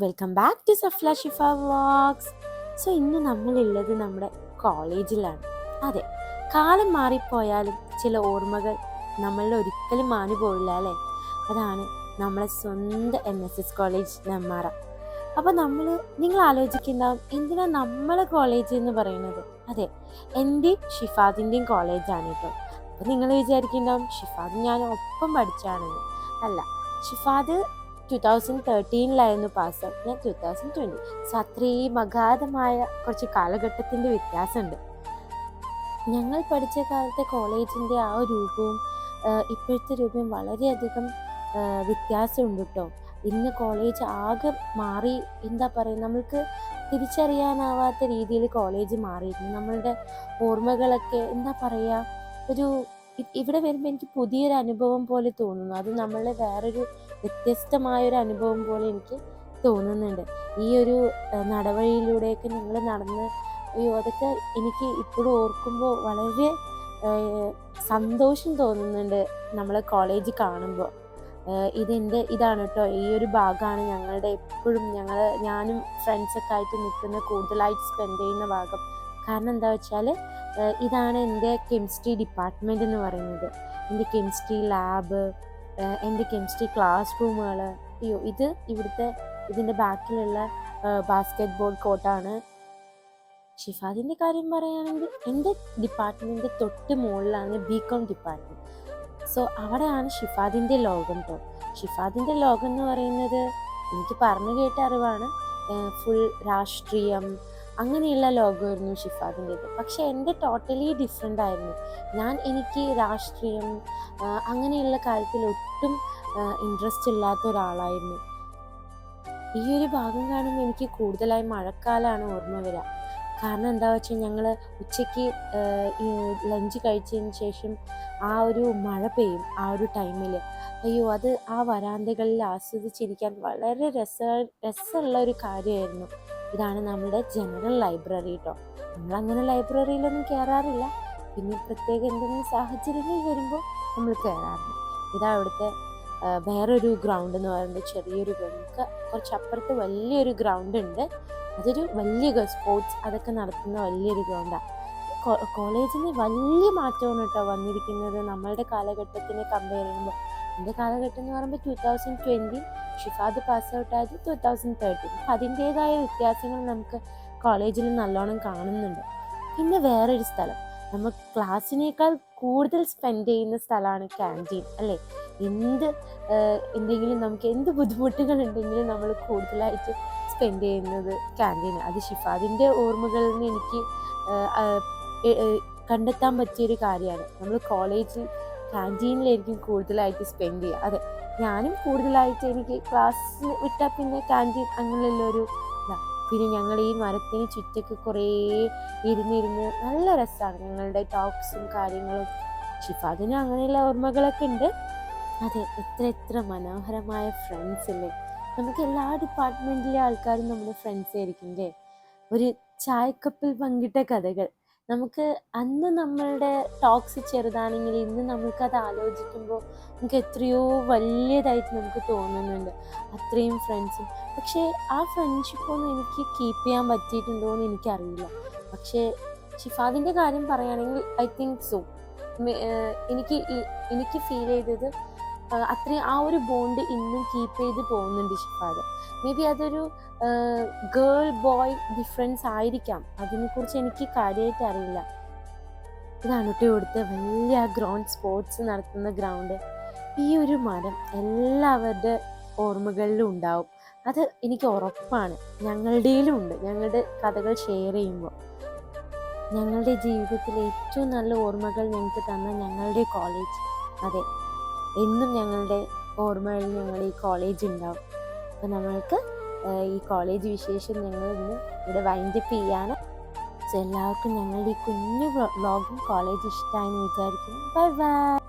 Welcome back to Safla Shifa vlogs. So ഇന്ന് നമ്മളുള്ളത് നമ്മുടെ കോളേജിലാണ്. അതെ, കാലം മാറിപ്പോയാലും ചില ഓർമ്മകൾ നമ്മളിൽ ഒരിക്കലും മാഞ്ഞു പോവില്ല അല്ലേ. അതാണ് നമ്മളെ സ്വന്തം NSS കോളേജ് നെന്മാറ. അപ്പോൾ നിങ്ങൾ ആലോചിക്കുന്നുണ്ടാവും, എന്തിനാ നമ്മളെ കോളേജ് എന്ന് പറയുന്നത്. അതെ, എൻ്റെയും ഷിഫാദിൻ്റെയും കോളേജാണ് കേട്ടോ. അപ്പോൾ നിങ്ങൾ വിചാരിക്കുന്നുണ്ടാവും ഷിഫാദ് ഞാൻ ഒപ്പം പഠിച്ചാണെന്ന്. അല്ല, ഷിഫാദ് 2013 പാസ്, ഞാൻ 2020. സോ അത്രയും അഗാധമായ കുറച്ച് കാലഘട്ടത്തിൻ്റെ വ്യത്യാസമുണ്ട്. ഞങ്ങൾ പഠിച്ച കാലത്തെ കോളേജിൻ്റെ ആ രൂപവും ഇപ്പോഴത്തെ രൂപവും വളരെയധികം വ്യത്യാസമുണ്ട് കേട്ടോ. ഇന്ന് കോളേജ് ആകെ മാറി, എന്താ പറയുക, നമ്മൾക്ക് തിരിച്ചറിയാനാവാത്ത രീതിയിൽ കോളേജ് മാറിയിരുന്നു. നമ്മളുടെ ഓർമ്മകളൊക്കെ എന്താ പറയുക, ഒരു ഇവിടെ വരുമ്പോൾ എനിക്ക് പുതിയൊരു അനുഭവം പോലെ തോന്നുന്നു. അത് നമ്മളെ വേറൊരു വ്യത്യസ്തമായൊരു അനുഭവം പോലെ എനിക്ക് തോന്നുന്നുണ്ട്. ഈ ഒരു നടവഴിയിലൂടെയൊക്കെ ഞങ്ങൾ നടന്ന്, അതൊക്കെ എനിക്ക് ഇപ്പോഴും ഓർക്കുമ്പോൾ വളരെ സന്തോഷം തോന്നുന്നുണ്ട് നമ്മളെ കോളേജ് കാണുമ്പോൾ. ഇതാണ് കേട്ടോ, ഈ ഒരു ഭാഗമാണ് ഞങ്ങളുടെ എപ്പോഴും ഞാനും ഫ്രണ്ട്സൊക്കെ ആയിട്ട് നിൽക്കുന്ന, കൂടുതലായിട്ട് സ്പെൻഡ് ചെയ്യുന്ന ഭാഗം. കാരണം എന്താ വെച്ചാൽ, ഇതാണ് എൻ്റെ കെമിസ്ട്രി ഡിപ്പാർട്ട്മെൻറ്റ് എന്ന് പറയുന്നത്. എൻ്റെ കെമിസ്ട്രി ലാബ്, എൻ്റെ കെമിസ്ട്രി ക്ലാസ് റൂമുകൾ. ഇതിൻ്റെ ബാക്കിലുള്ള ബാസ്കറ്റ് ബോൾ കോർട്ടാണ്. ഷിഫാദിൻ്റെ കാര്യം പറയുകയാണെങ്കിൽ എൻ്റെ ഡിപ്പാർട്ട്മെൻറ്റ് തൊട്ട് മുകളിലാണ് BCom ഡിപ്പാർട്ട്മെൻറ്റ്. സോ അവിടെയാണ് ഷിഫാദിൻ്റെ ലോകം കേട്ടോ. ഷിഫാദിൻ്റെ ലോകം എന്ന് പറയുന്നത് എനിക്ക് പറഞ്ഞു കേട്ട അറിവാണ്. ഫുൾ രാഷ്ട്രീയം അങ്ങനെയുള്ള ലോകമായിരുന്നു ഷിഫാദിൻ്റെത്. പക്ഷേ എൻ്റെ ടോട്ടലി ഡിഫറെൻ്റ് ആയിരുന്നു. എനിക്ക് രാഷ്ട്രീയം അങ്ങനെയുള്ള കാര്യത്തിൽ ഒട്ടും ഇൻട്രസ്റ്റ് ഇല്ലാത്ത ഒരാളായിരുന്നു. ഈ ഒരു ഭാഗം കാണുമ്പോൾ എനിക്ക് കൂടുതലായി മഴക്കാലമാണ് ഓർമ്മ വരിക. കാരണം എന്താ വെച്ചാൽ, ഞങ്ങൾ ഉച്ചയ്ക്ക് ലഞ്ച് കഴിച്ചതിന് ശേഷം ആ ഒരു മഴ പെയ്യും ആ ഒരു ടൈമിൽ. അത് ആ വരാന്തകളിൽ ആസ്വദിച്ചിരിക്കാൻ വളരെ രസമുള്ള ഒരു കാര്യമായിരുന്നു. ഇതാണ് നമ്മുടെ ജനറൽ ലൈബ്രറി കേട്ടോ. നമ്മളങ്ങനെ ലൈബ്രറിയിലൊന്നും കയറാറില്ല, പിന്നെ പ്രത്യേക എന്തെങ്കിലും സാഹചര്യങ്ങൾ വരുമ്പോൾ നമ്മൾ കയറാറുണ്ട്. ഇതാ ഇവിടുത്തെ വേറൊരു ഗ്രൗണ്ട് എന്ന് പറയുന്നത്, ചെറിയൊരു ഗ്രൗണ്ട്. കുറച്ചപ്പുറത്ത് വലിയൊരു ഗ്രൗണ്ട് ഉണ്ട്. അതൊരു വലിയ സ്പോർട്സ് അതൊക്കെ നടത്തുന്ന വലിയൊരു ഗ്രൗണ്ടാണ്. കോളേജിന് വലിയ മാറ്റമാണ് കേട്ടോ വന്നിരിക്കുന്നത് നമ്മളുടെ കാലഘട്ടത്തിനെ കമ്പയർ ചെയ്യുമ്പോൾ. എൻ്റെ കാലഘട്ടം എന്ന് പറയുമ്പോൾ 2020, ഷിഫാദ് പാസ് ഔട്ട് ആയത് 2013. അതിൻ്റേതായ വ്യത്യാസങ്ങൾ നമുക്ക് കോളേജിൽ നല്ലോണം കാണുന്നുണ്ട്. പിന്നെ വേറൊരു സ്ഥലം, നമ്മൾ ക്ലാസ്സിനേക്കാൾ കൂടുതൽ സ്പെൻഡ് ചെയ്യുന്ന സ്ഥലമാണ് ക്യാൻറ്റീൻ അല്ലേ. എന്തെങ്കിലും നമുക്ക് എന്ത് ബുദ്ധിമുട്ടുകൾ ഉണ്ടെങ്കിലും നമ്മൾ കൂടുതലായിട്ട് സ്പെൻഡ് ചെയ്യുന്നത് ക്യാൻറ്റീൻ. അത് ഷിഫാദിൻ്റെ ഓർമ്മകളിൽ നിന്ന് എനിക്ക് കണ്ടെത്താൻ പറ്റിയൊരു കാര്യമാണ്. നമ്മൾ കോളേജിൽ ക്യാൻറ്റീനിലായിരിക്കും കൂടുതലായിട്ട് സ്പെൻഡ് ചെയ്യുക. അതെ, ഞാനും കൂടുതലായിട്ട് എനിക്ക് ക്ലാസ് വിട്ടാൽ പിന്നെ ക്യാൻറ്റീൻ അങ്ങനെയുള്ളൊരു ഇതാണ്. പിന്നെ ഞങ്ങൾ ഈ മരത്തിന് ചുറ്റൊക്കെ കുറേ ഇരുന്നിരുന്ന് നല്ല രസമാണ് ഞങ്ങളുടെ ടോക്സും കാര്യങ്ങളും. ഷിഫാദിന് അങ്ങനെയുള്ള ഓർമ്മകളൊക്കെ ഉണ്ട്. അതെ, എത്ര മനോഹരമായ ഫ്രണ്ട്സ് അല്ലേ. നമുക്ക് എല്ലാ ഡിപ്പാർട്ട്മെൻറ്റിലെ ആൾക്കാരും നമ്മുടെ ഫ്രണ്ട്സ് ആയിരിക്കും അല്ലേ. ഒരു ചായക്കപ്പിൽ പങ്കിട്ട കഥകൾ. നമുക്ക് അന്ന് നമ്മളുടെ ടോക്സ് ചെറുതാണെങ്കിൽ ഇന്ന് നമുക്കത് ആലോചിക്കുമ്പോൾ നമുക്ക് എത്രയോ വലിയതായിട്ട് നമുക്ക് തോന്നുന്നുണ്ട്, അത്രയും ഫ്രണ്ട്സും. പക്ഷേ ആ ഫ്രണ്ട്ഷിപ്പൊന്നും എനിക്ക് കീപ്പ് ചെയ്യാൻ പറ്റിയിട്ടുണ്ടോ എന്ന് എനിക്കറിയില്ല. പക്ഷേ ഷിഫാദിൻ്റെ കാര്യം പറയുകയാണെങ്കിൽ ഐ തിങ്ക് സോ. എനിക്ക് ഫീൽ ചെയ്തത് അത്രയും ആ ഒരു ബോണ്ട് ഇന്നും കീപ്പ് ചെയ്ത് പോകുന്നുണ്ട് ഷിഫാദ്. മേ ബി അതൊരു ഗേൾ ബോയ് ഡിഫറൻസ് ആയിരിക്കാം, അതിനെക്കുറിച്ച് എനിക്ക് കാര്യമായിട്ട് അറിയില്ല. ഇതാണ് കേട്ടോ ഇവിടുത്തെ വലിയ ഗ്രൗണ്ട്, സ്പോർട്സ് നടത്തുന്ന ഗ്രൗണ്ട്. ഈ ഒരു മരം എല്ലാവരുടെ ഓർമ്മകളിലും ഉണ്ടാവും, അത് എനിക്ക് ഉറപ്പാണ്. ഞങ്ങളുടെയിലും ഉണ്ട്. ഞങ്ങളുടെ കഥകൾ ഷെയർ ചെയ്യുമ്പോൾ ഞങ്ങളുടെ ജീവിതത്തിലെ ഏറ്റവും നല്ല ഓർമ്മകൾ ഞങ്ങൾക്ക് തന്ന ഞങ്ങളുടെ കോളേജ്. അതെ, എന്നും ഞങ്ങളുടെ ഓർമ്മകളിൽ ഞങ്ങളുടെ ഈ കോളേജ് ഉണ്ടാവും. അപ്പോൾ നമ്മൾക്ക് ഈ കോളേജ് വിശേഷം ഞങ്ങൾ ഇന്ന് ഇവിടെ വൈൻഡപ്പ് ചെയ്യാണ്. സോ എല്ലാവർക്കും ഞങ്ങളുടെ ഈ കുഞ്ഞു വ്ളോഗും കോളേജ് ഇഷ്ടമായെന്ന് വിചാരിക്കുന്നു. Bye bye.